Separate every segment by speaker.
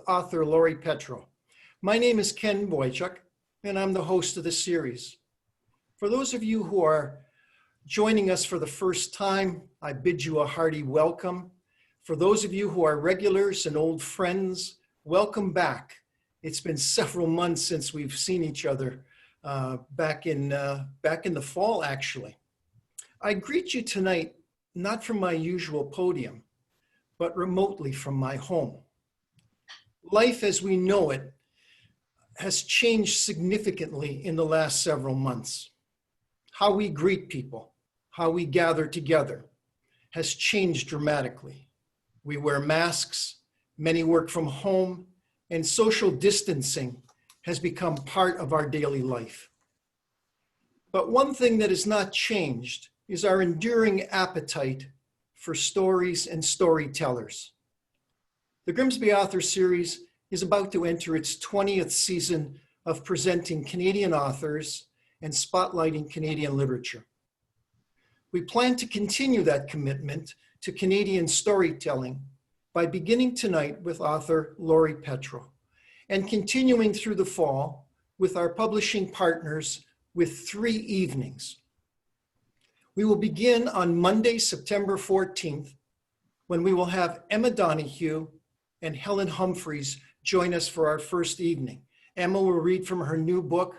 Speaker 1: author Laurie Petrou. My name is Ken Boichuk, and I'm the host of the series. For those of you who are joining us for the first time, I bid you a hearty welcome. For those of you who are regulars and old friends, welcome back. It's been several months since we've seen each other, back in the fall, actually. I greet you tonight, not from my usual podium, but remotely from my home. Life as we know it has changed significantly in the last several months. How we greet people, how we gather together has changed dramatically. We wear masks, many work from home, and social distancing has become part of our daily life. But one thing that has not changed is our enduring appetite for stories and storytellers. The Grimsby Author Series is about to enter its 20th season of presenting Canadian authors and spotlighting Canadian literature. We plan to continue that commitment to Canadian storytelling by beginning tonight with author Laurie Petrou and continuing through the fall with our publishing partners with 3 evenings. We will begin on Monday, September 14th, when we will have Emma Donoghue and Helen Humphreys join us for our first evening. Emma will read from her new book,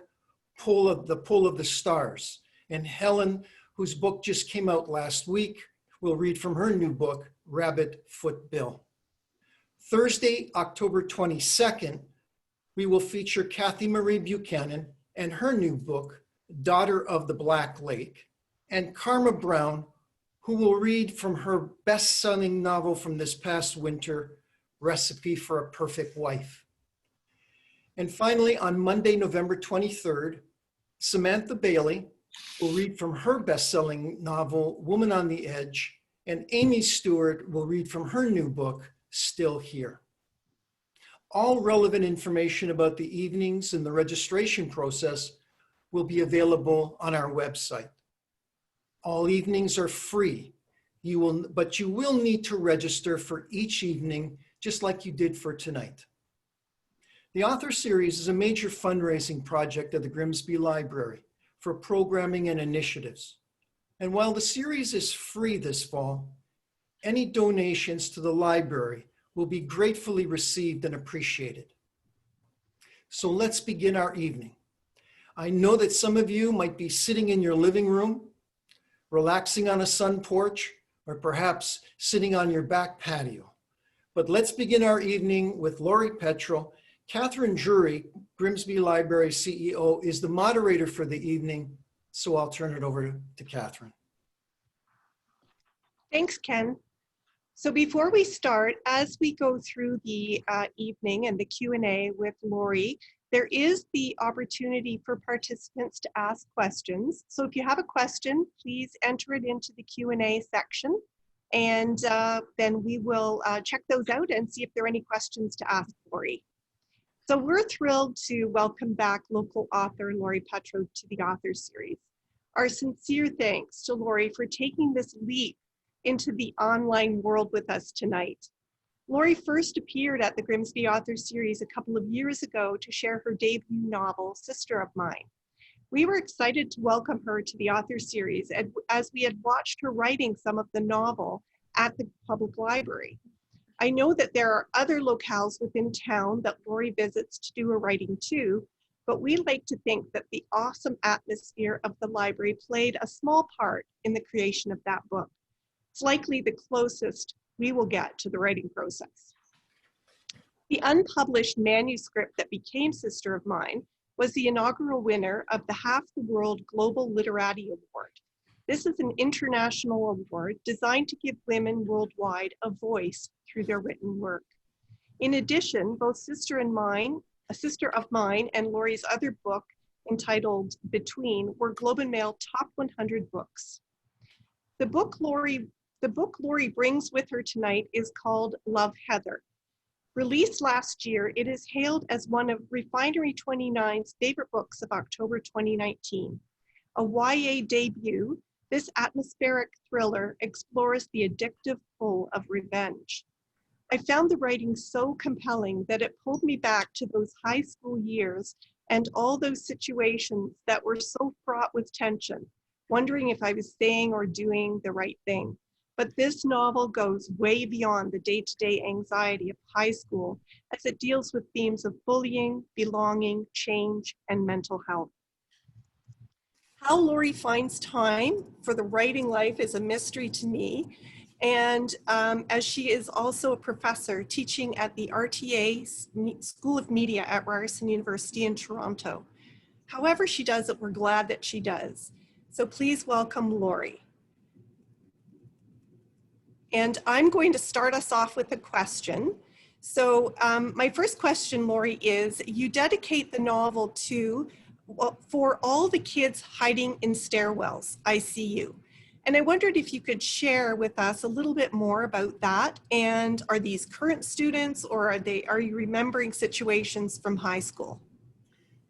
Speaker 1: Pull of the Stars, and Helen, whose book just came out last week, will read from her new book, Rabbit Foot Bill. Thursday, October 22nd, we will feature Kathy Marie Buchanan and her new book, Daughter of the Black Lake, and Karma Brown, who will read from her best-selling novel from this past winter, Recipe for a Perfect Wife. And finally, on Monday, November 23rd, Samantha Bailey will read from her best-selling novel, Woman on the Edge, and Amy Stewart will read from her new book, Still Here. All relevant information about the evenings and the registration process will be available on our website. All evenings are free, but you will need to register for each evening, just like you did for tonight. The Author Series is a major fundraising project of the Grimsby Library for programming and initiatives. And while the series is free this fall, any donations to the library will be gratefully received and appreciated. So let's begin our evening. I know that some of you might be sitting in your living room, relaxing on a sun porch, or perhaps sitting on your back patio. But let's begin our evening with Laurie Petrou. Kathryn Drury, Grimsby Library CEO, is the moderator for the evening, so I'll turn it over to Kathryn.
Speaker 2: Thanks, Ken. So before we start, as we go through the evening and the Q&A with Laurie, there is the opportunity for participants to ask questions. So if you have a question, please enter it into the Q&A section, and then we will check those out and see if there are any questions to ask Laurie. So we're thrilled to welcome back local author Laurie Petrou to the Author Series. Our sincere thanks to Laurie for taking this leap into the online world with us tonight. Laurie first appeared at the Grimsby Author Series a couple of years ago to share her debut novel, Sister of Mine. We were excited to welcome her to the Author Series as we had watched her writing some of the novel at the public library. I know that there are other locales within town that Laurie visits to do her writing too, but we like to think that the awesome atmosphere of the library played a small part in the creation of that book. It's likely the closest we will get to the writing process. The unpublished manuscript that became Sister of Mine was the inaugural winner of the Half the World Global Literati Award. This is an international award designed to give women worldwide a voice through their written work. In addition, both Sister of Mine and Laurie's other book, entitled Between, were Globe and Mail Top 100 books. The book Laurie brings with her tonight is called Love Heather. Released last year, it is hailed as one of Refinery 29's favorite books of October 2019. A YA debut, this atmospheric thriller explores the addictive pull of revenge. I found the writing so compelling that it pulled me back to those high school years and all those situations that were so fraught with tension, wondering if I was saying or doing the right thing. But this novel goes way beyond the day-to-day anxiety of high school as it deals with themes of bullying, belonging, change, and mental health. How Laurie finds time for the writing life is a mystery to me. And as she is also a professor teaching at the RTA School of Media at Ryerson University in Toronto. However she does it, we're glad that she does. So please welcome Laurie. And I'm going to start us off with a question. So my first question, Laurie, is you dedicate the novel to, well, for all the kids hiding in stairwells, I see you. And I wondered if you could share with us a little bit more about that. And are these current students, or are you remembering situations from high school?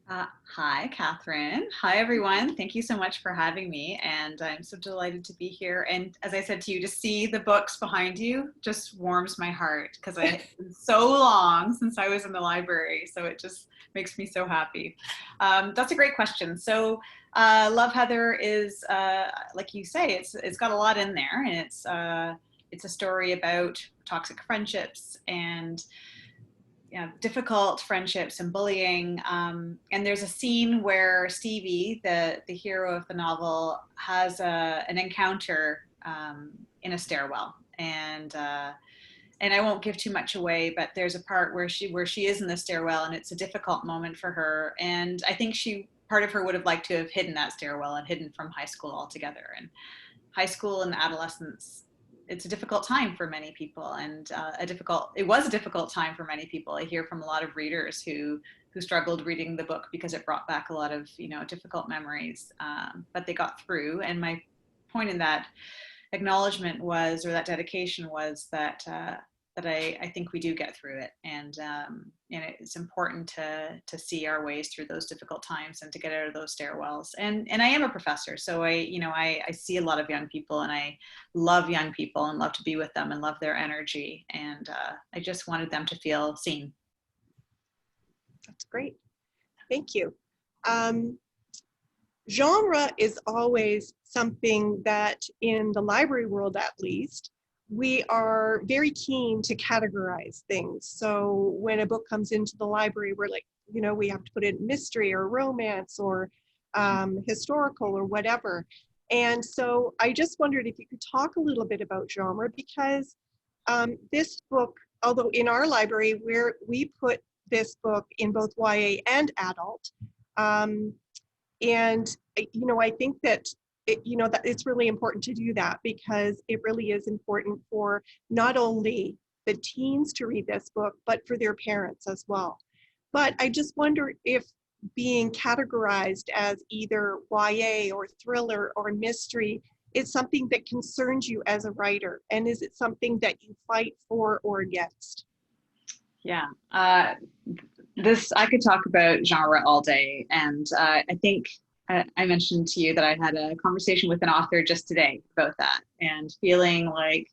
Speaker 3: Hi, Kathryn. Hi, everyone. Thank you so much for having me. And I'm so delighted to be here. And as I said to you, to see the books behind you just warms my heart because it's been so long since I was in the library. So it just makes me so happy. That's a great question. So Love, Heather is, like you say, it's got a lot in there. And it's a story about toxic friendships and difficult friendships and bullying. And there's a scene where Stevie, the hero of the novel, has an encounter in a stairwell. And I won't give too much away, but there's a part where she is in the stairwell, and it's a difficult moment for her. And I think part of her would have liked to have hidden that stairwell and hidden from high school altogether. And high school and adolescence, it's a difficult time for many people, and it was a difficult time for many people. I hear from a lot of readers who struggled reading the book because it brought back a lot of difficult memories, but they got through. And my point in that acknowledgement was, or that dedication was, that I think we do get through it, and it's important to see our ways through those difficult times and to get out of those stairwells. And I am a professor, so I see a lot of young people, and I love young people and love to be with them and love their energy, and I just wanted them to feel seen.
Speaker 2: That's great. Thank you. Genre is always something that, in the library world at least, we are very keen to categorize things. So when a book comes into the library, we're like, we have to put it in mystery or romance or historical or whatever. And so I just wondered if you could talk a little bit about genre, because this book, although in our library we put this book in both YA and adult, and I think that that it's really important to do that, because it really is important for not only the teens to read this book, but for their parents as well. But I just wonder if being categorized as either YA or thriller or mystery is something that concerns you as a writer, and is it something that you fight for or against?
Speaker 3: Yeah, I could talk about genre all day, and I think I mentioned to you that I had a conversation with an author just today about that, and feeling like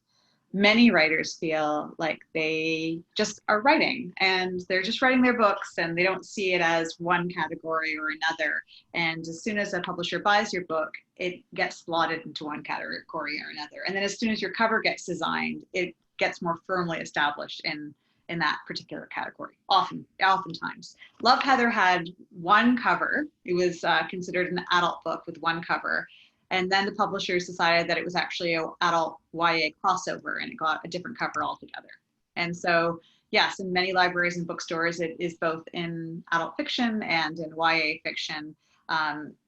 Speaker 3: many writers feel like they just are writing, and they're just writing their books, and they don't see it as one category or another. And as soon as a publisher buys your book, it gets slotted into one category or another. And then as soon as your cover gets designed, it gets more firmly established in that particular category, oftentimes. Love, Heather had one cover. It was considered an adult book with one cover. And then the publishers decided that it was actually an adult YA crossover, and it got a different cover altogether. And so, yes, in many libraries and bookstores, it is both in adult fiction and in YA fiction.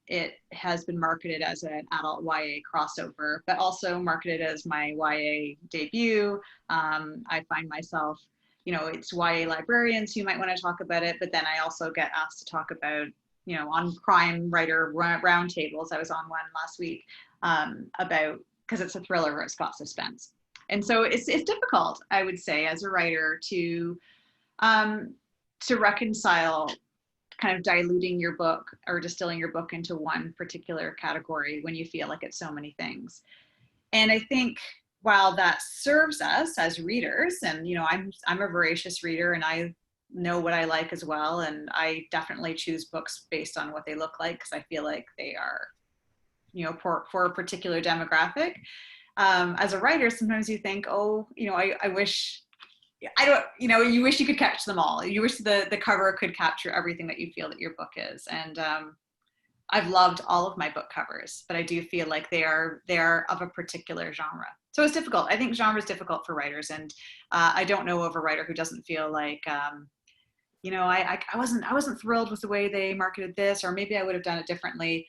Speaker 3: It has been marketed as an adult YA crossover, but also marketed as my YA debut. I find myself, it's YA librarians who might want to talk about it, but then I also get asked to talk about, on crime writer roundtables. I was on one last week about, because it's a thriller or it's got suspense. And so it's difficult, I would say, as a writer to reconcile kind of diluting your book or distilling your book into one particular category when you feel like it's so many things. And I think while that serves us as readers, and I'm a voracious reader, and I know what I like as well, and I definitely choose books based on what they look like, because I feel like they are, for a particular demographic. As a writer, sometimes you think, oh, I wish, I don't, you wish you could catch them all. You wish the cover could capture everything that you feel that your book is. And I've loved all of my book covers, but I do feel like they are of a particular genre. So it's difficult. I think genre is difficult for writers, and I don't know of a writer who doesn't feel like, I wasn't thrilled with the way they marketed this, or maybe I would have done it differently.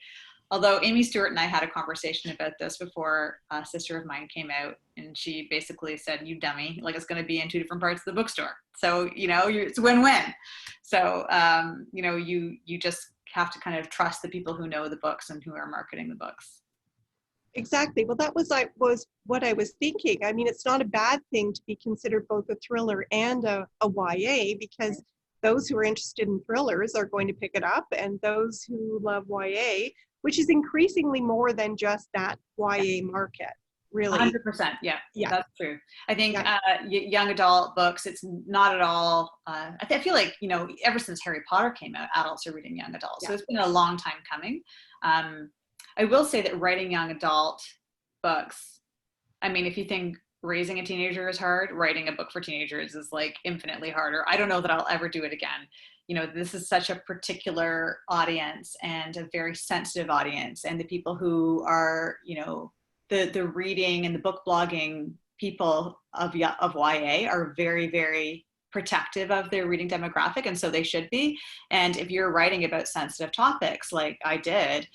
Speaker 3: Although Amy Stewart and I had a conversation about this before A Sister of Mine came out, and she basically said, "You dummy, like it's going to be in two different parts of the bookstore. So, it's a win-win." So, you just have to kind of trust the people who know the books and who are marketing the books.
Speaker 2: Exactly. Well, that was what I was thinking. I mean, it's not a bad thing to be considered both a thriller and a YA, because those who are interested in thrillers are going to pick it up, and those who love YA, which is increasingly more than just that YA market, really.
Speaker 3: 100%. Yeah, that's true. I think young adult books, it's not at all, I feel like, ever since Harry Potter came out, adults are reading young adults. So it's been a long time coming. I will say that writing young adult books, I mean, if you think raising a teenager is hard, writing a book for teenagers is like infinitely harder. I don't know that I'll ever do it again. This is such a particular audience, and a very sensitive audience, and the people who are, the reading and the book blogging people of YA are very, very protective of their reading demographic, and so they should be. And if you're writing about sensitive topics like I did,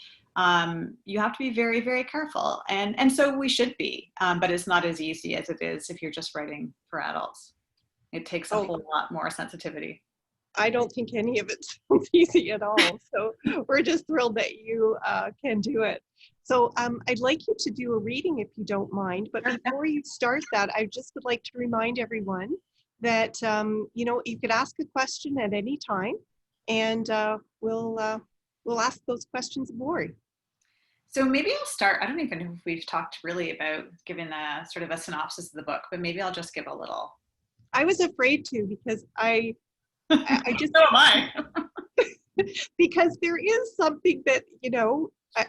Speaker 3: you have to be very, very careful, and so we should be, but it's not as easy as it is if you're just writing for adults. It takes a whole lot more sensitivity.
Speaker 2: I don't think any of it's easy at all. So we're just thrilled that you can do it. So I'd like you to do a reading if you don't mind. But before you start that, I just would like to remind everyone that, you could ask a question at any time, and we'll ask those questions aboard.
Speaker 3: So maybe I'll start. I don't even know if we've talked really about giving a sort of a synopsis of the book, but maybe I'll just give a little.
Speaker 2: I was afraid to, because I just,
Speaker 3: so am I.
Speaker 2: because there is something that,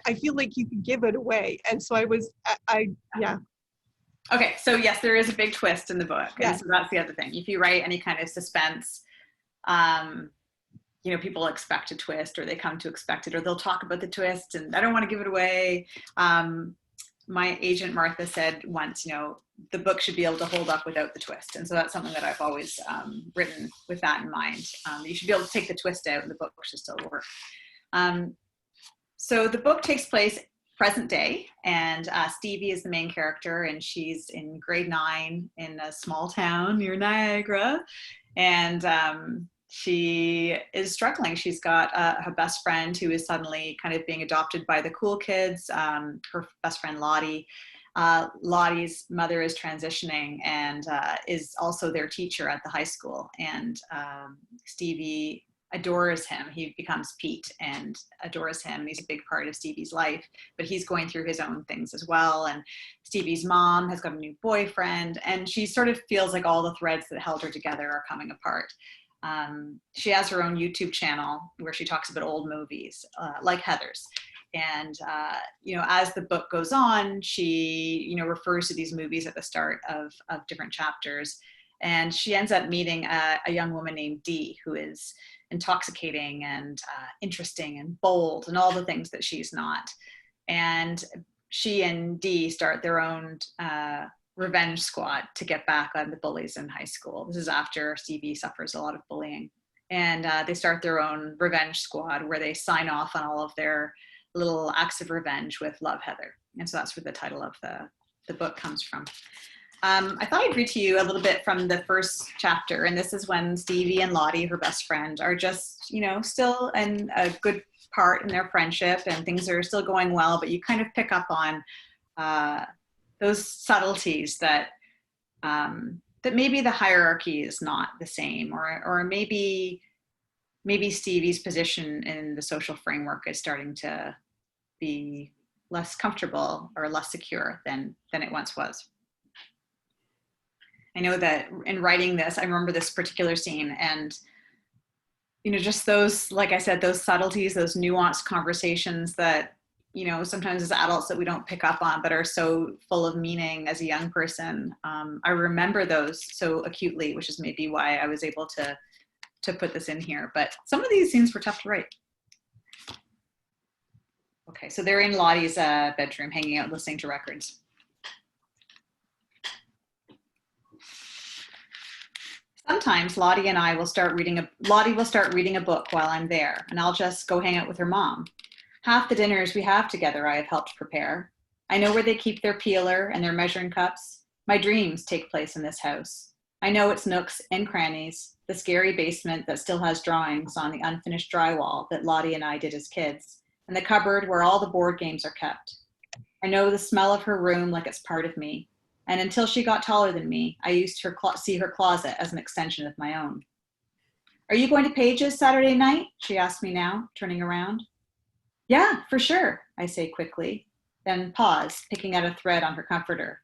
Speaker 2: I feel like you could give it away. And so yeah.
Speaker 3: Okay, so yes, there is a big twist in the book.
Speaker 2: Yes.
Speaker 3: And so that's the other thing. If you write any kind of suspense, people expect a twist, or they come to expect it, or they'll talk about the twist, and I don't want to give it away. My agent Martha said once, the book should be able to hold up without the twist. And so that's something that I've always written with that in mind. You should be able to take the twist out, and the book should still work. So the book takes place present day, and Stevie is the main character, and she's in grade 9 in a small town near Niagara. And she is struggling. She's got her best friend who is suddenly kind of being adopted by the cool kids, her best friend Lottie. Lottie's mother is transitioning, and is also their teacher at the high school. And Stevie adores him. He becomes Pete and adores him. And he's a big part of Stevie's life, but he's going through his own things as well. And Stevie's mom has got a new boyfriend, and she sort of feels like all the threads that held her together are coming apart. She has her own YouTube channel where she talks about old movies, like Heather's. And, as the book goes on, she, refers to these movies at the start of different chapters. And she ends up meeting a young woman named Dee, who is intoxicating and interesting and bold and all the things that she's not. And she and Dee start their own revenge squad to get back on the bullies in high school. This is after Stevie suffers a lot of bullying. And they start their own revenge squad where they sign off on all of their little acts of revenge with Love, Heather. And so that's where the title of the book comes from. I thought I'd read to you a little bit from the first chapter. And this is when Stevie and Lottie, her best friend, are just, still in a good part in their friendship, and things are still going well, but you kind of pick up on those subtleties that that maybe the hierarchy is not the same, or maybe Stevie's position in the social framework is starting to be less comfortable or less secure than it once was. I know that in writing this, I remember this particular scene, and just those, like I said, those subtleties, those nuanced conversations that, sometimes as adults that we don't pick up on, but are so full of meaning as a young person. I remember those so acutely, which is maybe why I was able to put this in here. But some of these scenes were tough to write. Okay, so they're in Lottie's bedroom, hanging out, listening to records. Sometimes Lottie will start reading a book while I'm there, and I'll just go hang out with her mom. Half the dinners we have together I have helped prepare. I know where they keep their peeler and their measuring cups. My dreams take place in this house. I know its nooks and crannies, the scary basement that still has drawings on the unfinished drywall that Lottie and I did as kids, and the cupboard where all the board games are kept. I know the smell of her room like it's part of me, and until she got taller than me, I used to see her closet as an extension of my own. Are you going to Paige's Saturday night? She asks me now, turning around. Yeah, for sure, I say quickly, then pause, picking at a thread on her comforter.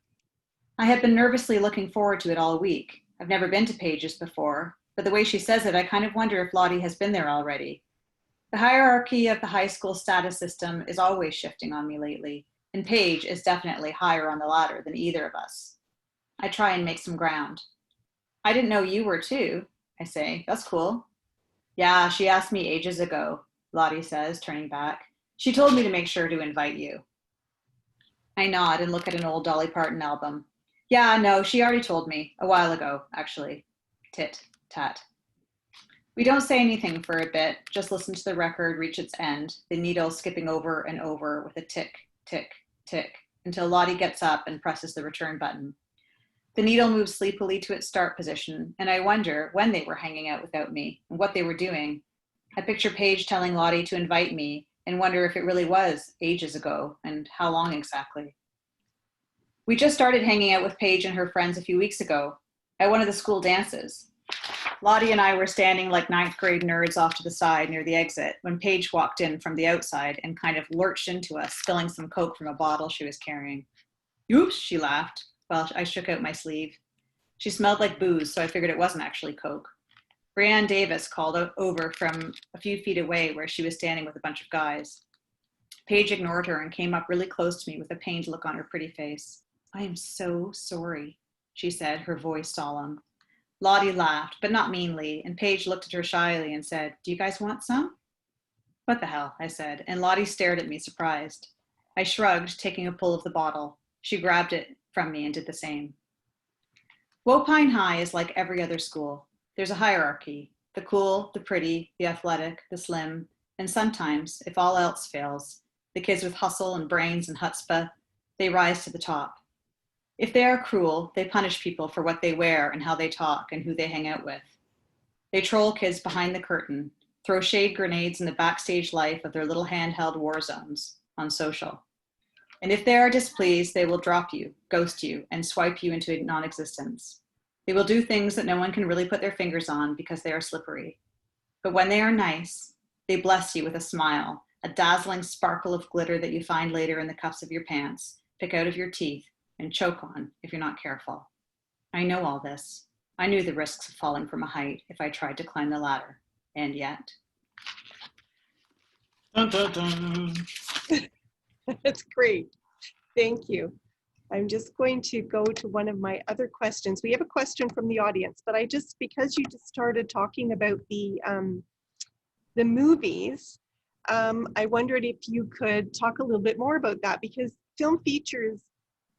Speaker 3: I have been nervously looking forward to it all week. I've never been to Paige's before, but the way she says it, I kind of wonder if Lottie has been there already. The hierarchy of the high school status system is always shifting on me lately, and Paige is definitely higher on the ladder than either of us. I try and make some ground. I didn't know you were too, I say. That's cool. Yeah, she asked me ages ago, Lottie says, turning back. She told me to make sure to invite you. I nod and look at an old Dolly Parton album. Yeah, no, she already told me, a while ago, actually. Tit, tat. We don't say anything for a bit, just listen to the record reach its end, the needle skipping over and over with a tick, tick, tick, until Lottie gets up and presses the return button. The needle moves sleepily to its start position, and I wonder when they were hanging out without me and what they were doing. I picture Paige telling Lottie to invite me and wonder if it really was ages ago and how long exactly. We just started hanging out with Paige and her friends a few weeks ago at one of the school dances. Lottie and I were standing like ninth grade nerds off to the side near the exit when Paige walked in from the outside and kind of lurched into us, spilling some Coke from a bottle she was carrying. Oops, she laughed while I shook out my sleeve. She smelled like booze, so I figured it wasn't actually Coke. Brianne Davis called over from a few feet away where she was standing with a bunch of guys. Paige ignored her and came up really close to me with a pained look on her pretty face. I am so sorry, she said, her voice solemn. Lottie laughed, but not meanly, and Paige looked at her shyly and said, Do you guys want some? What the hell, I said, and Lottie stared at me surprised. I shrugged, taking a pull of the bottle. She grabbed it from me and did the same. Wopine High is like every other school. There's a hierarchy, the cool, the pretty, the athletic, the slim, and sometimes, if all else fails, the kids with hustle and brains and chutzpah, they rise to the top. If they are cruel, they punish people for what they wear and how they talk and who they hang out with. They troll kids behind the curtain, throw shade grenades in the backstage life of their little handheld war zones on social. And if they are displeased, they will drop you, ghost you, and swipe you into non-existence. They will do things that no one can really put their fingers on because they are slippery. But when they are nice, they bless you with a smile, a dazzling sparkle of glitter that you find later in the cuffs of your pants, pick out of your teeth, and choke on if you're not careful. I know all this. I knew the risks of falling from a height if I tried to climb the ladder. And yet.
Speaker 1: Dun, dun, dun.
Speaker 2: That's great. Thank you. I'm just going to go to one of my other questions. We have a question from the audience, but because you just started talking about the movies, I wondered if you could talk a little bit more about that, because film features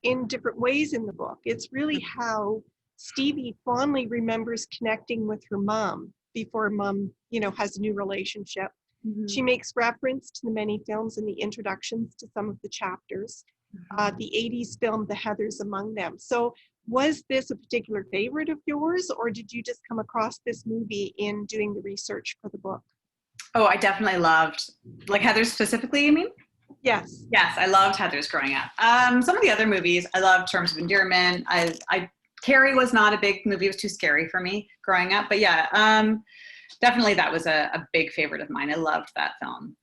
Speaker 2: in different ways in the book. It's really how Stevie fondly remembers connecting with her mom before mom, has a new relationship. Mm-hmm. She makes reference to the many films in the introductions to some of the chapters. Mm-hmm. The 80s film, The Heathers among them. So was this a particular favorite of yours, or did you just come across this movie in doing the research for the book?
Speaker 3: Oh, I definitely loved, like Heathers specifically, you mean?
Speaker 2: Yes.
Speaker 3: Yes, I loved Heathers growing up. Some of the other movies, I loved Terms of Endearment. Carrie was not a big movie. It was too scary for me growing up. But yeah, definitely that was a big favorite of mine. I loved that film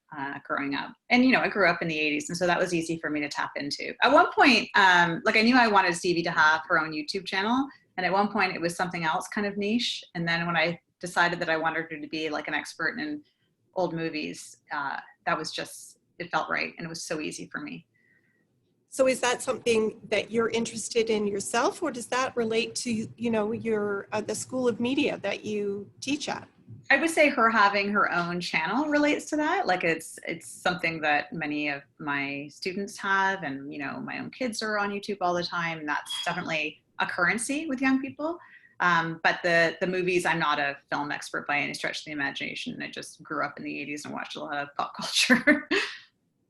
Speaker 3: growing up. And, I grew up in the 80s, and so that was easy for me to tap into. At one point, I knew I wanted Stevie to have her own YouTube channel. And at one point it was something else kind of niche. And then when I decided that I wanted her to be like an expert in old movies, that was just, it felt right. And it was so easy for me.
Speaker 2: So is that something that you're interested in yourself, or does that relate to, you know, your the School of Media that you teach at?
Speaker 3: I would say her having her own channel relates to that. Like it's something that many of my students have, and you know, my own kids are on YouTube all the time, and that's definitely a currency with young people. But the movies, I'm not a film expert by any stretch of the imagination. I just grew up in the 80s and watched a lot of pop culture.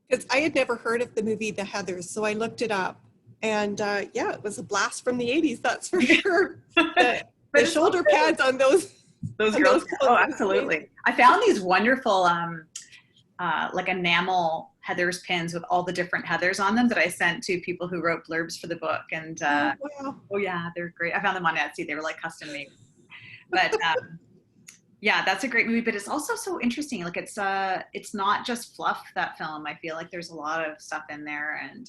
Speaker 2: Because I had never heard of the movie The Heathers, so I looked it up, and yeah, it was a blast from the 80s, that's for sure. The shoulder pads on those
Speaker 3: girls. Oh, absolutely. I found these wonderful like enamel Heathers pins with all the different Heathers on them that I sent to people who wrote blurbs for the book. And
Speaker 2: wow.
Speaker 3: oh yeah, they're great. I found them on Etsy. They were like custom made. But yeah, that's a great movie, but it's also so interesting. Like it's not just fluff, that film. I feel like there's a lot of stuff in there, and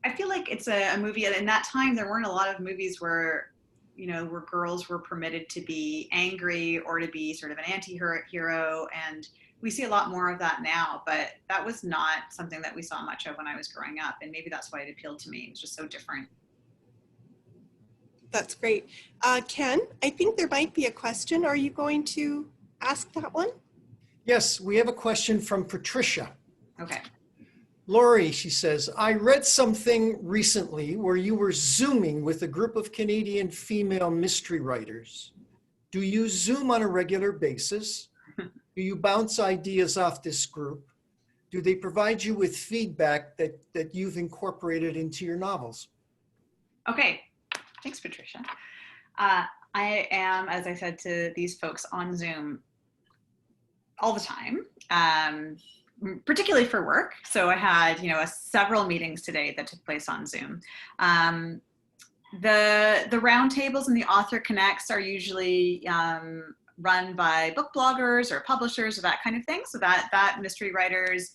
Speaker 3: I feel like it's a movie. In that time, there weren't a lot of movies where, you know, where girls were permitted to be angry or to be sort of an anti-hero, and we see a lot more of that now, but that was not something that we saw much of when I was growing up, and maybe that's why it appealed to me. It was just so different.
Speaker 2: That's great. Ken, I think there might be a question. Are you going to ask that one?
Speaker 1: Yes, we have a question from Patricia.
Speaker 3: Okay.
Speaker 1: Laurie, she says, I read something recently where you were Zooming with a group of Canadian female mystery writers. Do you Zoom on a regular basis? Do you bounce ideas off this group? Do they provide you with feedback that you've incorporated into your novels?
Speaker 3: Okay. Thanks, Patricia. I am, as I said to these folks, on Zoom all the time, particularly for work. So I had, you know, several meetings today that took place on Zoom. The roundtables and the author connects are usually run by book bloggers or publishers or that kind of thing. So that mystery writers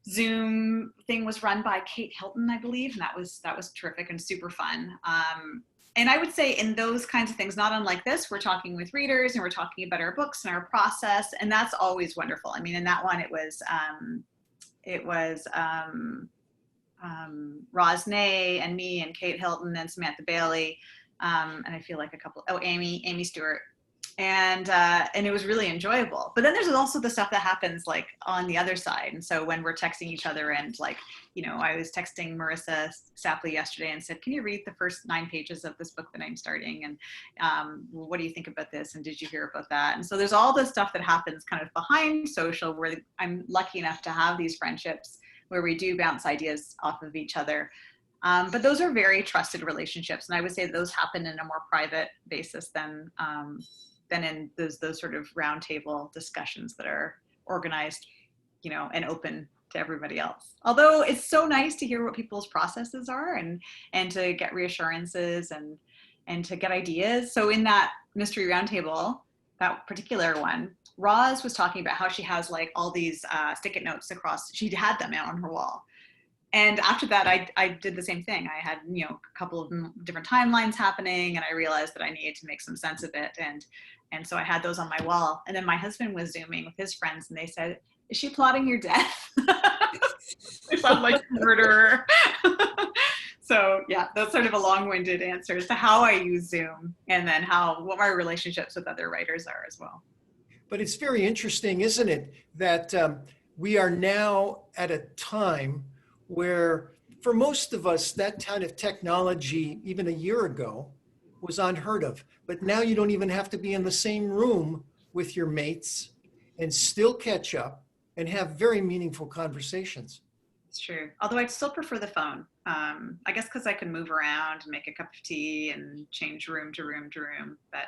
Speaker 3: Zoom thing was run by Kate Hilton, I believe, and that was terrific and super fun. And I would say in those kinds of things, not unlike this, we're talking with readers and we're talking about our books and our process, and that's always wonderful. I mean, in that one, it was Rosnay and me and Kate Hilton and Samantha Bailey, and I feel like Amy Stewart. And it was really enjoyable. But then there's also the stuff that happens like on the other side. And so when we're texting each other, and like, you know, I was texting Marissa Sapley yesterday and said, can you read the first 9 pages of this book that I'm starting? And what do you think about this? And did you hear about that? And so there's all this stuff that happens kind of behind social, where I'm lucky enough to have these friendships where we do bounce ideas off of each other. But those are very trusted relationships. And I would say those happen in a more private basis than in those sort of roundtable discussions that are organized, you know, and open to everybody else. Although it's so nice to hear what people's processes are and to get reassurances and to get ideas. So in that mystery roundtable, that particular one, Roz was talking about how she has like all these stick-it notes across, she had them out on her wall. And after that, I did the same thing. I had, you know, a couple of different timelines happening, and I realized that I needed to make some sense of it. And so I had those on my wall. And then my husband was Zooming with his friends, and they said, is she plotting your death? I sound like a murderer. So yeah, that's sort of a long-winded answer as to how I use Zoom, and then what my relationships with other writers are as well.
Speaker 1: But it's very interesting, isn't it, that we are now at a time where for most of us, that kind of technology, even a year ago, was unheard of. But now you don't even have to be in the same room with your mates and still catch up and have very meaningful conversations.
Speaker 3: It's true. Although I'd still prefer the phone. I guess because I can move around and make a cup of tea and change room to room to room. But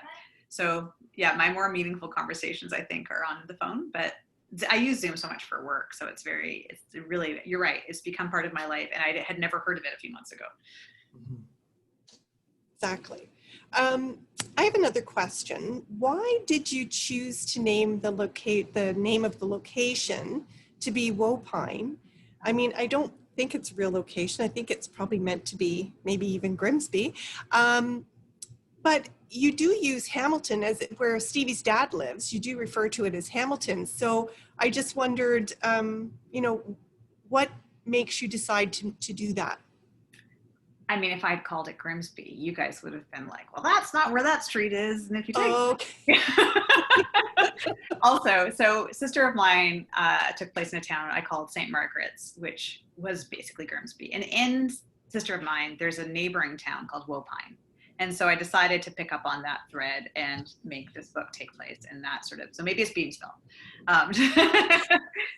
Speaker 3: so yeah, my more meaningful conversations, I think, are on the phone. But I use Zoom so much for work, so it's really, you're right, it's become part of my life, and I had never heard of it a few months ago.
Speaker 1: Mm-hmm.
Speaker 2: Exactly. I have another question. Why did you choose to name the name of the location to be Wopine? I mean, I don't think it's a real location. I think it's probably meant to be maybe even Grimsby. But you do use Hamilton as where Stevie's dad lives. You do refer to it as Hamilton. So I just wondered, what makes you decide to do that?
Speaker 3: I mean, if I'd called it Grimsby, you guys would have been like, well, that's not where that street is. And if you take
Speaker 2: Okay.
Speaker 3: Also, so Sister of Mine took place in a town I called St. Margaret's, which was basically Grimsby. And in Sister of Mine, there's a neighboring town called Wopine. And so I decided to pick up on that thread and make this book take place in that sort of, so maybe it's Beamsville,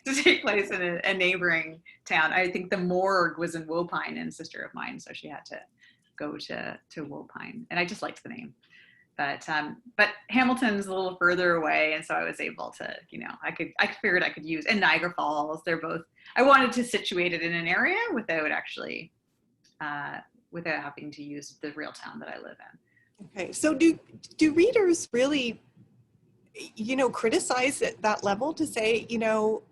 Speaker 3: to take place in a neighboring town. I think the morgue was in Wopine in Sister of Mine, so she had to go to Wopine. And I just liked the name. But Hamilton's a little further away, and so I was able to, I figured I could use, and Niagara Falls, they're both, I wanted to situate it in an area without actually, without having to use the real town that I live in.
Speaker 2: Okay, so do readers really, criticize at that level to say, you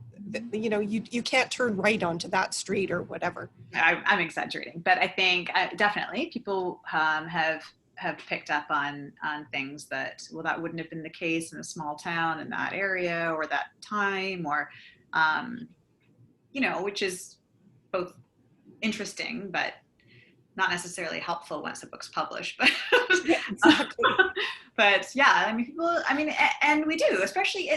Speaker 2: can't turn right onto that street or whatever?
Speaker 3: I'm exaggerating, but I think definitely people have picked up on things that, well, that wouldn't have been the case in a small town in that area or that time, or, which is both interesting, but not necessarily helpful once the book's published. But,
Speaker 2: Yeah, exactly.
Speaker 3: but yeah, I mean, people, and we do, especially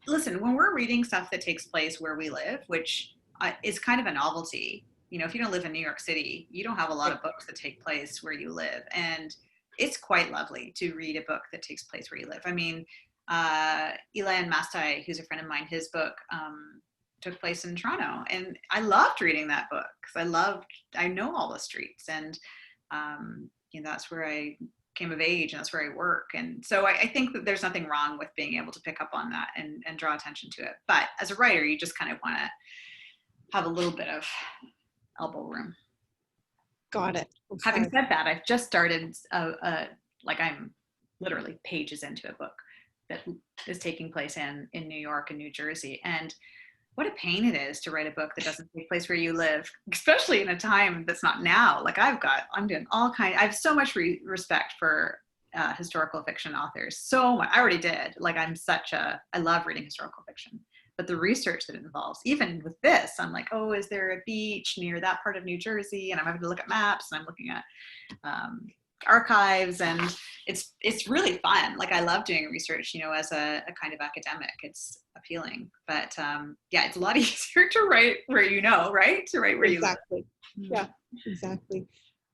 Speaker 3: listen, when we're reading stuff that takes place where we live, which is kind of a novelty, if you don't live in New York City, you don't have a lot of books that take place where you live. And it's quite lovely to read a book that takes place where you live. I mean, Ilan Mastai, who's a friend of mine, his book took place in Toronto, and I loved reading that book because I know all the streets, and that's where I came of age, and that's where I work. And so I think that there's nothing wrong with being able to pick up on that and draw attention to it. But as a writer, you just kind of want to have a little bit of elbow room.
Speaker 2: Got it. Okay.
Speaker 3: Having said that, I've just started, I'm literally pages into a book that is taking place in New York and New Jersey. And what a pain it is to write a book that doesn't take place where you live, especially in a time that's not now. Like I'm doing all kinds, I have so much respect for historical fiction authors. So much, I already did. I love reading historical fiction. But the research that it involves, even with this, I'm like, oh, is there a beach near that part of New Jersey? And I'm having to look at maps, and I'm looking at archives, and it's really fun. Like, I love doing research, as a kind of academic. It's appealing. But it's a lot easier to write where right? To write where you live.
Speaker 2: Exactly. Yeah, exactly.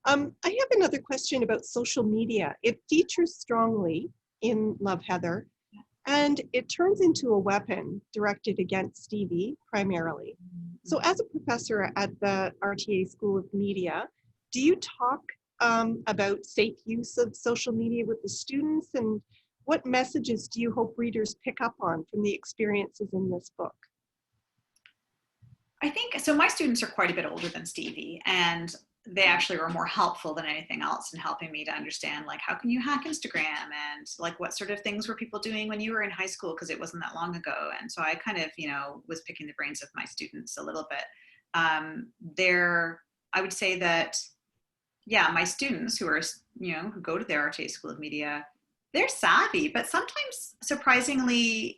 Speaker 2: I have another question about social media. It features strongly in Love, Heather. And it turns into a weapon directed against Stevie primarily. So as a professor at the RTA School of Media, do you talk about safe use of social media with the students? And what messages do you hope readers pick up on from the experiences in this book?
Speaker 3: I think, so my students are quite a bit older than Stevie, and they actually were more helpful than anything else in helping me to understand, like, how can you hack Instagram, and like, what sort of things were people doing when you were in high school, because it wasn't that long ago. And so I kind of, was picking the brains of my students a little bit. I would say that, my students who are, who go to the RTA School of Media, they're savvy, but sometimes surprisingly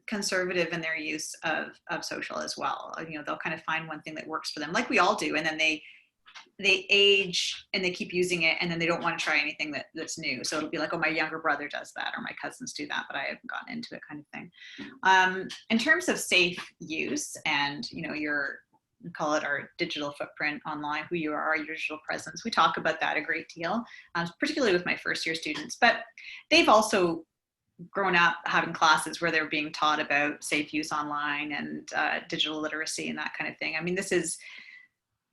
Speaker 3: conservative in their use of social as well. They'll kind of find one thing that works for them, like we all do, and then they age and they keep using it, and then they don't want to try anything that's new. So it'll be like, oh, my younger brother does that, or my cousins do that, but I haven't gotten into it, kind of thing. In terms of safe use and, we call it our digital footprint online, who you are, your digital presence. We talk about that a great deal, particularly with my first year students, but they've also grown up having classes where they're being taught about safe use online and digital literacy and that kind of thing. I mean, this is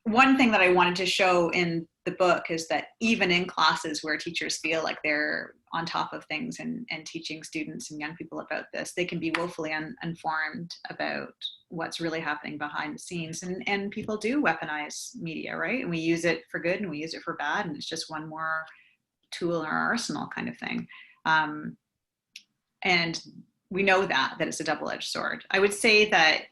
Speaker 3: one thing that I wanted to show in the book, is that even in classes where teachers feel like they're on top of things and teaching students and young people about this, they can be woefully uninformed about what's really happening behind the scenes. And people do weaponize media, right? And we use it for good and we use it for bad, and it's just one more tool in our arsenal, kind of thing. And we know that it's a double-edged sword. I would say that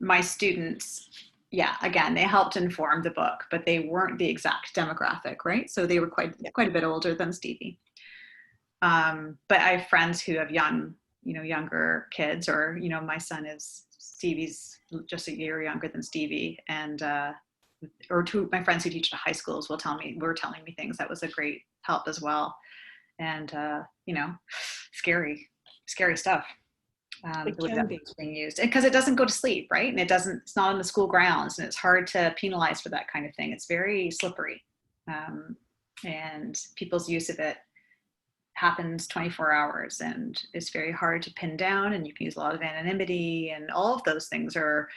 Speaker 3: my students yeah, again, they helped inform the book, but they weren't the exact demographic, right? So they were quite a bit older than Stevie. But I have friends who have younger kids, or, my son is, Stevie's just a year younger than Stevie. And, or two of my friends who teach at high schools were telling me things. That was a great help as well. And, scary stuff.
Speaker 2: It
Speaker 3: The way
Speaker 2: can
Speaker 3: that
Speaker 2: be.
Speaker 3: book's being used, because it doesn't go to sleep, right? And it's not on the school grounds, and it's hard to penalize for that kind of thing. It's very slippery. And people's use of it happens 24 hours, and it's very hard to pin down, and you can use a lot of anonymity, and all of those things are,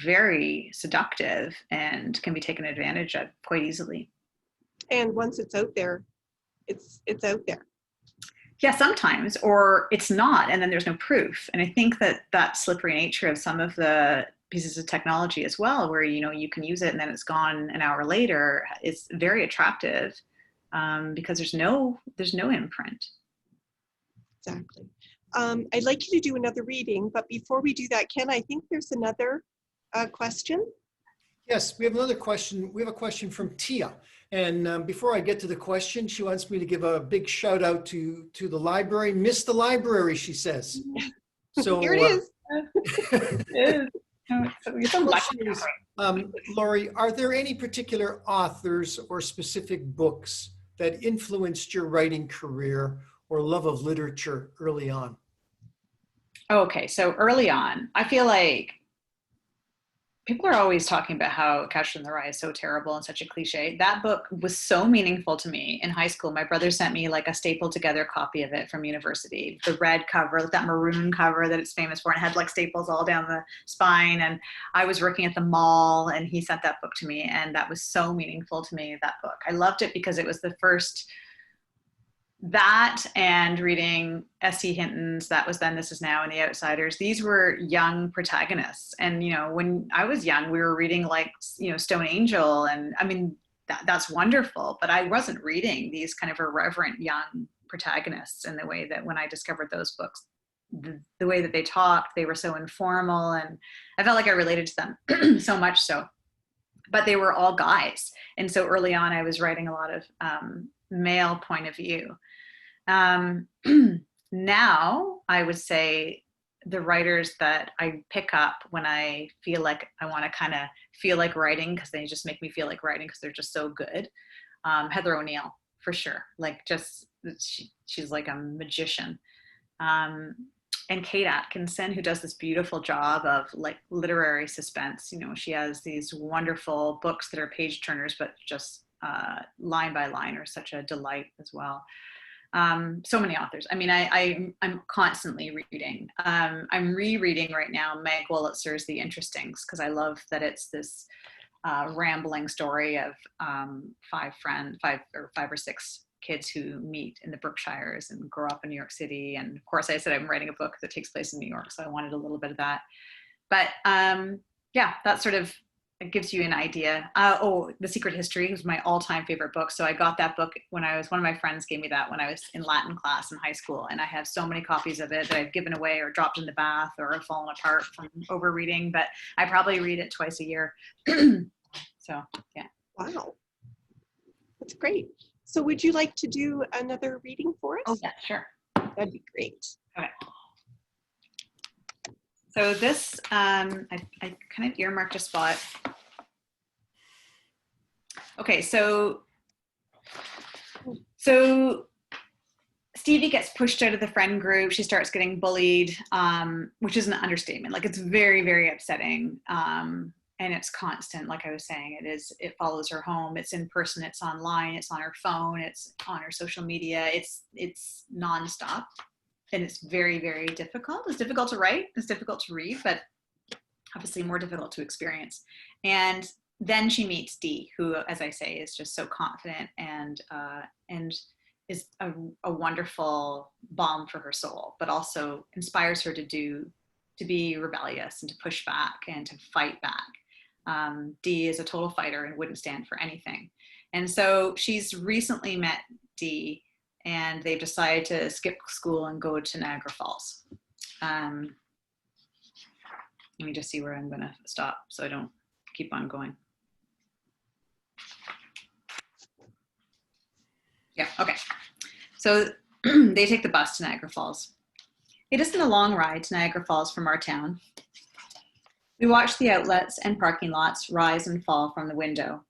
Speaker 3: very seductive and can be taken advantage of quite easily.
Speaker 2: And once it's out there, it's out there.
Speaker 3: Yeah, sometimes, or it's not, and then there's no proof. And I think that slippery nature of some of the pieces of technology as well, where, you can use it and then it's gone an hour later, is very attractive, because there's no imprint.
Speaker 2: Exactly. I'd like you to do another reading, but before we do that, Ken, I think there's another question.
Speaker 1: Yes, we have another question. We have a question from Tia. And before I get to the question, she wants me to give a big shout out to the library. Miss the library, she says. So
Speaker 2: Here it is.
Speaker 3: You're so lucky.
Speaker 1: Laurie, are there any particular authors or specific books that influenced your writing career or love of literature early on?
Speaker 3: Okay, so early on, I feel like people are always talking about how Catcher in the Rye is so terrible and such a cliche. That book was so meaningful to me in high school. My brother sent me like a stapled together copy of it from university. The red cover, that maroon cover that it's famous for, and it had like staples all down the spine. And I was working at the mall, and he sent that book to me, and that was so meaningful to me, that book. I loved it because it was the first, that and reading S.E. Hinton's That Was Then, This Is Now, and The Outsiders. These were young protagonists. And, when I was young, we were reading like, Stone Angel. And I mean, that's wonderful, but I wasn't reading these kind of irreverent young protagonists in the way that when I discovered those books, the way that they talked, they were so informal, and I felt like I related to them so much so. But they were all guys. And so early on, I was writing a lot of male point of view. Now, I would say the writers that I pick up when I feel like I want to kind of feel like writing, because they just make me feel like writing because they're just so good. Heather O'Neill, for sure. Like, just, she's like a magician. And Kate Atkinson, who does this beautiful job of like literary suspense. She has these wonderful books that are page turners, but just line by line are such a delight as well. So many authors. I mean, I'm constantly reading. I'm rereading right now Meg Wolitzer's The Interestings, because I love that it's this rambling story of five or six kids who meet in the Berkshires and grow up in New York City. And of course, I said I'm writing a book that takes place in New York, so I wanted a little bit of that. But yeah, that sort of, it gives you an idea. The Secret History was my all-time favorite book. So I got that book one of my friends gave me that when I was in Latin class in high school. And I have so many copies of it that I've given away or dropped in the bath or have fallen apart from overreading, but I probably read it twice a year. So, yeah.
Speaker 2: Wow. That's great. So would you like to do another reading for us?
Speaker 3: Oh, yeah, sure.
Speaker 2: That'd be great.
Speaker 3: Okay. So this, I kind of earmarked a spot. Okay, so Stevie gets pushed out of the friend group. She starts getting bullied, which is an understatement. Like, it's very, very upsetting. And it's constant, like I was saying. It follows her home. It's in person, it's online, it's on her phone, it's on her social media. It's nonstop. And it's very, very difficult. It's difficult to write, it's difficult to read, but obviously more difficult to experience. And then she meets Dee, who, as I say, is just so confident and is a wonderful balm for her soul, but also inspires her to be rebellious and to push back and to fight back. Dee is a total fighter and wouldn't stand for anything. And so she's recently met Dee, and they've decided to skip school and go to Niagara Falls. Let me just see where I'm going to stop so I don't keep on going. Yeah, okay. So they take the bus to Niagara Falls. It isn't a long ride to Niagara Falls from our town. We watch the outlets and parking lots rise and fall from the window.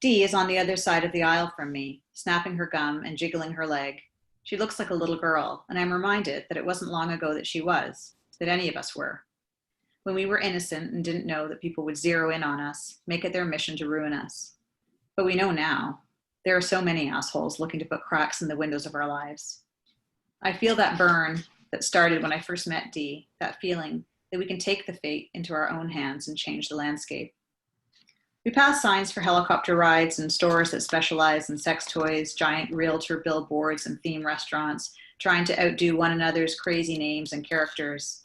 Speaker 3: Dee is on the other side of the aisle from me, snapping her gum and jiggling her leg. She looks like a little girl, and I'm reminded that it wasn't long ago that she was, that any of us were. When we were innocent and didn't know that people would zero in on us, make it their mission to ruin us. But we know now. There are so many assholes looking to put cracks in the windows of our lives. I feel that burn that started when I first met Dee, that feeling that we can take the fate into our own hands and change the landscape. We pass signs for helicopter rides and stores that specialize in sex toys, giant realtor billboards and theme restaurants, trying to outdo one another's crazy names and characters.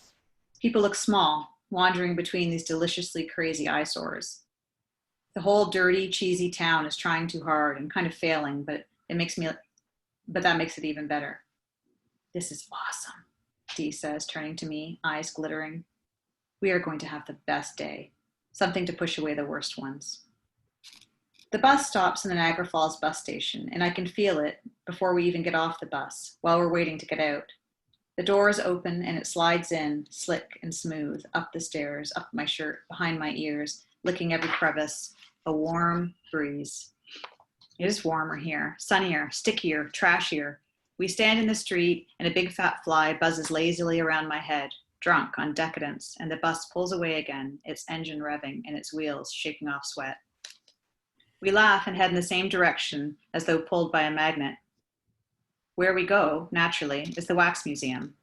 Speaker 3: People look small, wandering between these deliciously crazy eyesores. The whole dirty, cheesy town is trying too hard and kind of failing, but that makes it even better. This is awesome, Dee says, turning to me, eyes glittering. We are going to have the best day. Something to push away the worst ones. The bus stops in the Niagara Falls bus station, and I can feel it before we even get off the bus, while we're waiting to get out. The doors open and it slides in, slick and smooth, up the stairs, up my shirt, behind my ears, licking every crevice, a warm breeze. It is warmer here, sunnier, stickier, trashier. We stand in the street and a big fat fly buzzes lazily around my head, drunk on decadence, and the bus pulls away again, its engine revving and its wheels shaking off sweat. We laugh and head in the same direction as though pulled by a magnet. Where we go, naturally, is the Wax Museum.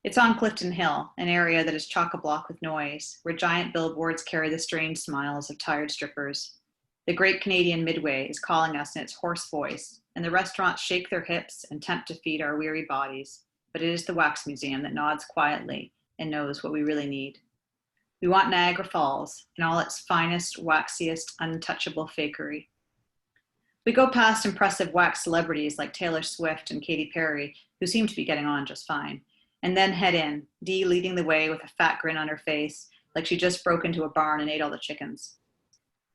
Speaker 3: It's on Clifton Hill, an area that is chock-a-block with noise, where giant billboards carry the strange smiles of tired strippers. The Great Canadian Midway is calling us in its hoarse voice, and the restaurants shake their hips and tempt to feed our weary bodies. But it is the Wax Museum that nods quietly and knows what we really need. We want Niagara Falls in all its finest, waxiest, untouchable fakery. We go past impressive wax celebrities like Taylor Swift and Katy Perry, who seem to be getting on just fine, and then head in, Dee leading the way with a fat grin on her face, like she just broke into a barn and ate all the chickens.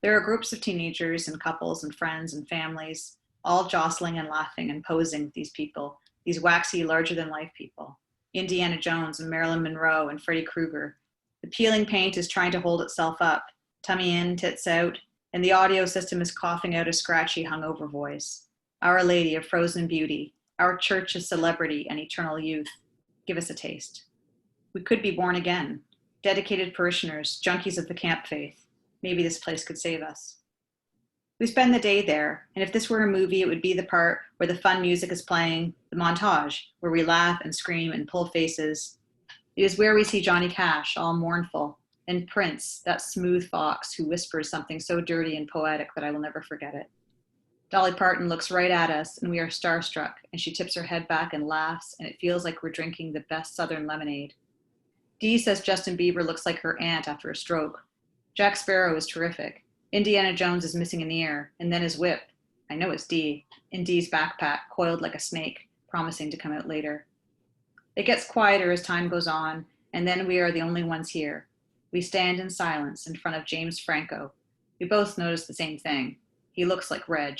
Speaker 3: There are groups of teenagers and couples and friends and families, all jostling and laughing and posing with these people, these waxy, larger-than-life people. Indiana Jones and Marilyn Monroe and Freddy Krueger. The peeling paint is trying to hold itself up, tummy in, tits out, and the audio system is coughing out a scratchy, hungover voice. Our Lady of Frozen Beauty, our Church of Celebrity and Eternal Youth. Give us a taste. We could be born again, dedicated parishioners, junkies of the camp faith. Maybe this place could save us. We spend the day there, and if this were a movie, it would be the part where the fun music is playing, the montage, where we laugh and scream and pull faces. It is where we see Johnny Cash, all mournful, and Prince, that smooth fox who whispers something so dirty and poetic that I will never forget it. Dolly Parton looks right at us, and we are starstruck, and she tips her head back and laughs, and it feels like we're drinking the best Southern lemonade. Dee says Justin Bieber looks like her aunt after a stroke. Jack Sparrow is terrific. Indiana Jones is missing an ear, and then his whip, I know it's Dee, in Dee's backpack, coiled like a snake, promising to come out later. It gets quieter as time goes on, and then we are the only ones here. We stand in silence in front of James Franco. We both notice the same thing. He looks like Reg.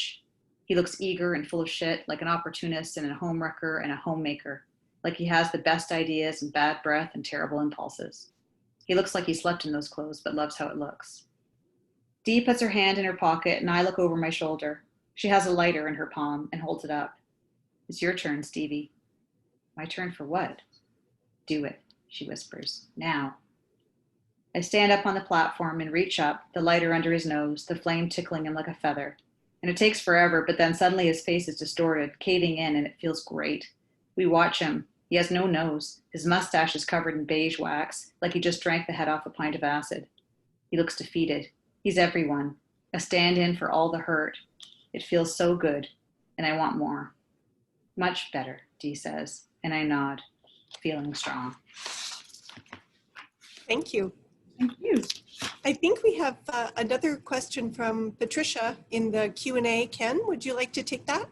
Speaker 3: He looks eager and full of shit, like an opportunist and a homewrecker and a homemaker, like he has the best ideas and bad breath and terrible impulses. He looks like he slept in those clothes, but loves how it looks. Dee puts her hand in her pocket, and I look over my shoulder. She has a lighter in her palm and holds it up. It's your turn, Stevie. My turn for what? Do it, she whispers. Now. I stand up on the platform and reach up, the lighter under his nose, the flame tickling him like a feather. And it takes forever, but then suddenly his face is distorted, caving in, and it feels great. We watch him. He has no nose. His mustache is covered in beige wax, like he just drank the head off a pint of acid. He looks defeated. He's everyone, a stand-in for all the hurt. It feels so good, and I want more. Much better, Dee says, and I nod, feeling strong.
Speaker 2: Thank you.
Speaker 3: Thank you.
Speaker 2: I think we have another question from Patricia in the Q&A. Ken, would you like to take that?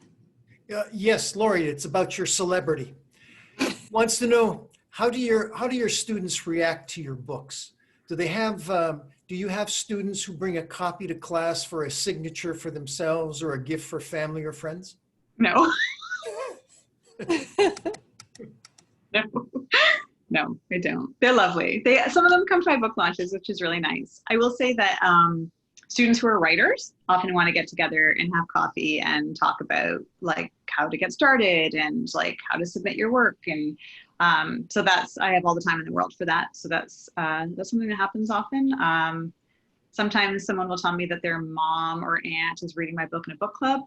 Speaker 1: Yes, Laurie, it's about your celebrity. Wants to know, how do your students react to your books? Do you have students who bring a copy to class for a signature for themselves or a gift for family or friends?
Speaker 3: No. No. No, I don't. They're lovely. Some of them come to my book launches, which is really nice. I will say that students who are writers often want to get together and have coffee and talk about like how to get started and like how to submit your work. And so I have all the time in the world for that. So that's something that happens often. Sometimes someone will tell me that their mom or aunt is reading my book in a book club.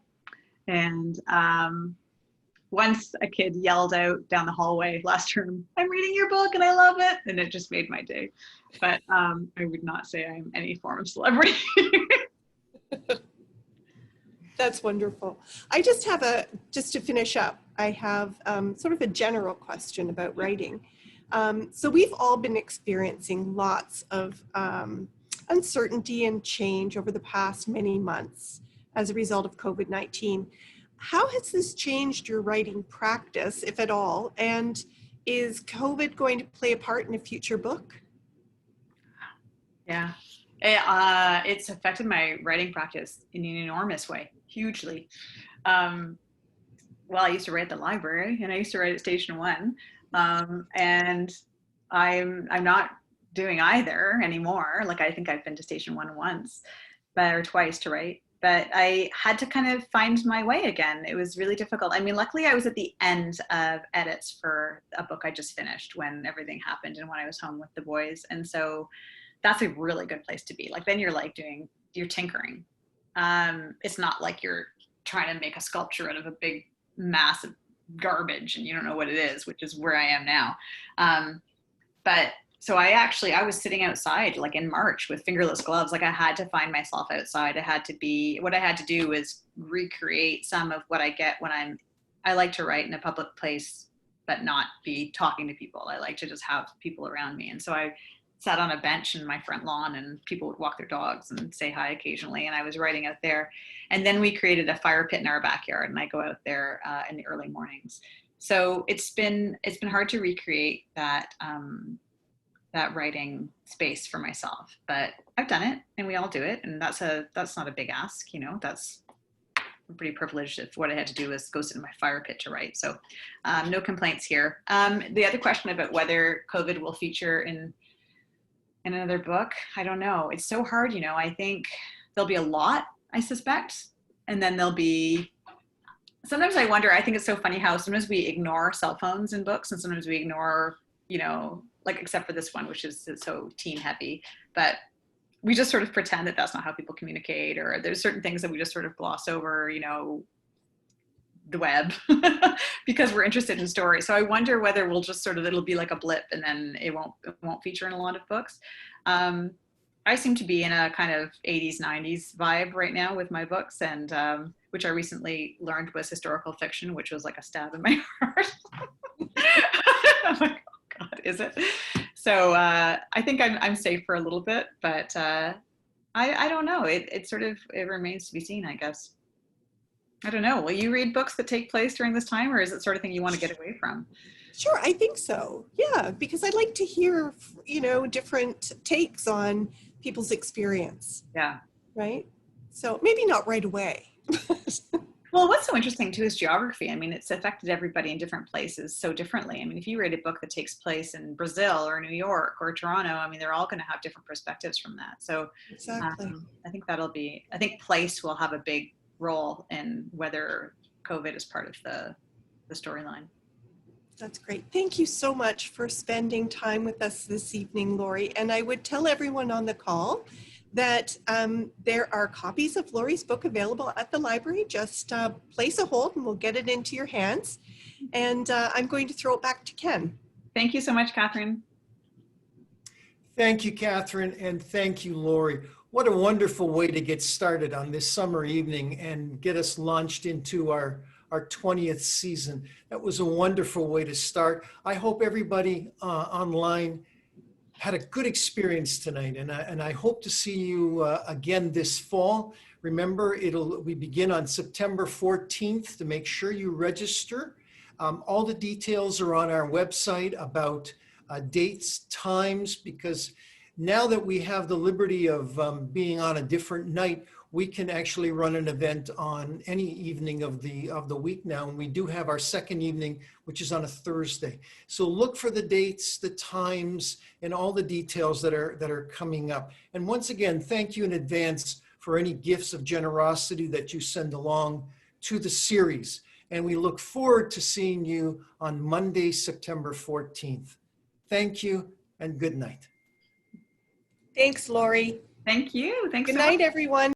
Speaker 3: And once a kid yelled out down the hallway last term, "I'm reading your book and I love it." And it just made my day. But I would not say I'm any form of celebrity.
Speaker 2: That's wonderful. I just have just to finish up, I have sort of a general question about writing. So we've all been experiencing lots of uncertainty and change over the past many months as a result of COVID-19. How has this changed your writing practice, if at all? And is COVID going to play a part in a future book?
Speaker 3: Yeah, it's affected my writing practice in an enormous way, hugely. Well, I used to write at the library, and I used to write at Station One, and I'm not doing either anymore. Like I think I've been to Station One once, or twice to write. But I had to kind of find my way again. It was really difficult. I mean, luckily I was at the end of edits for a book I just finished when everything happened and when I was home with the boys. And so that's a really good place to be. Like then you're like you're tinkering. It's not like you're trying to make a sculpture out of a big mass of garbage and you don't know what it is, which is where I am now. But so I was sitting outside like in March with fingerless gloves. Like I had to find myself outside. What I had to do was recreate some of what I get when I like to write in a public place, but not be talking to people. I like to just have people around me. And so I sat on a bench in my front lawn and people would walk their dogs and say hi occasionally. And I was writing out there. And then we created a fire pit in our backyard and I go out there in the early mornings. So it's been hard to recreate that writing space for myself, but I've done it and we all do it. And that's not a big ask, that's I'm pretty privileged if what I had to do was go sit in my fire pit to write. So no complaints here. The other question about whether COVID will feature in another book, I don't know. It's so hard, I think there'll be a lot, I suspect. And then sometimes I wonder, I think it's so funny how sometimes we ignore cell phones in books and sometimes we ignore, like except for this one, which is so teen heavy, but we just sort of pretend that that's not how people communicate, or there's certain things that we just sort of gloss over, the web because we're interested in stories. So I wonder whether we'll just it'll be like a blip and then it won't feature in a lot of books. I seem to be in a kind of 80s, 90s vibe right now with my books, and which I recently learned was historical fiction, which was like a stab in my heart. I'm like, oh God, is it? So I think I'm safe for a little bit, but I don't know. It remains to be seen, I guess. I don't know. Will you read books that take place during this time, or is it sort of thing you want to get away from?
Speaker 2: Sure, I think so. Yeah, because I'd like to hear, different takes on people's experience.
Speaker 3: Yeah.
Speaker 2: Right? So maybe not right away.
Speaker 3: Well, what's so interesting too is geography. I mean, it's affected everybody in different places so differently. I mean, if you read a book that takes place in Brazil or New York or Toronto, I mean, they're all going to have different perspectives from that. So
Speaker 2: Exactly.
Speaker 3: I think place will have a big role in whether COVID is part of the storyline.
Speaker 2: That's great. Thank you so much for spending time with us this evening, Laurie. And I would tell everyone on the call that there are copies of Laurie's book available at the library. Just place a hold and we'll get it into your hands. And I'm going to throw it back to Ken.
Speaker 3: Thank you so much, Kathryn.
Speaker 1: Thank you, Kathryn, and thank you, Laurie. What a wonderful way to get started on this summer evening and get us launched into our 20th season. That was a wonderful way to start. I hope everybody online had a good experience tonight, and I hope to see you again this fall. Remember, we begin on September 14th to make sure you register. All the details are on our website about dates, times, because Now that we have the liberty of being on a different night, we can actually run an event on any evening of the week now. And we do have our second evening, which is on a Thursday. So look for the dates, the times, and all the details that are coming up. And once again, thank you in advance for any gifts of generosity that you send along to the series. And we look forward to seeing you on Monday, September 14th. Thank you and good night.
Speaker 2: Thanks, Laurie.
Speaker 3: Thank you. Thanks
Speaker 2: Good
Speaker 3: so much.
Speaker 2: night, everyone.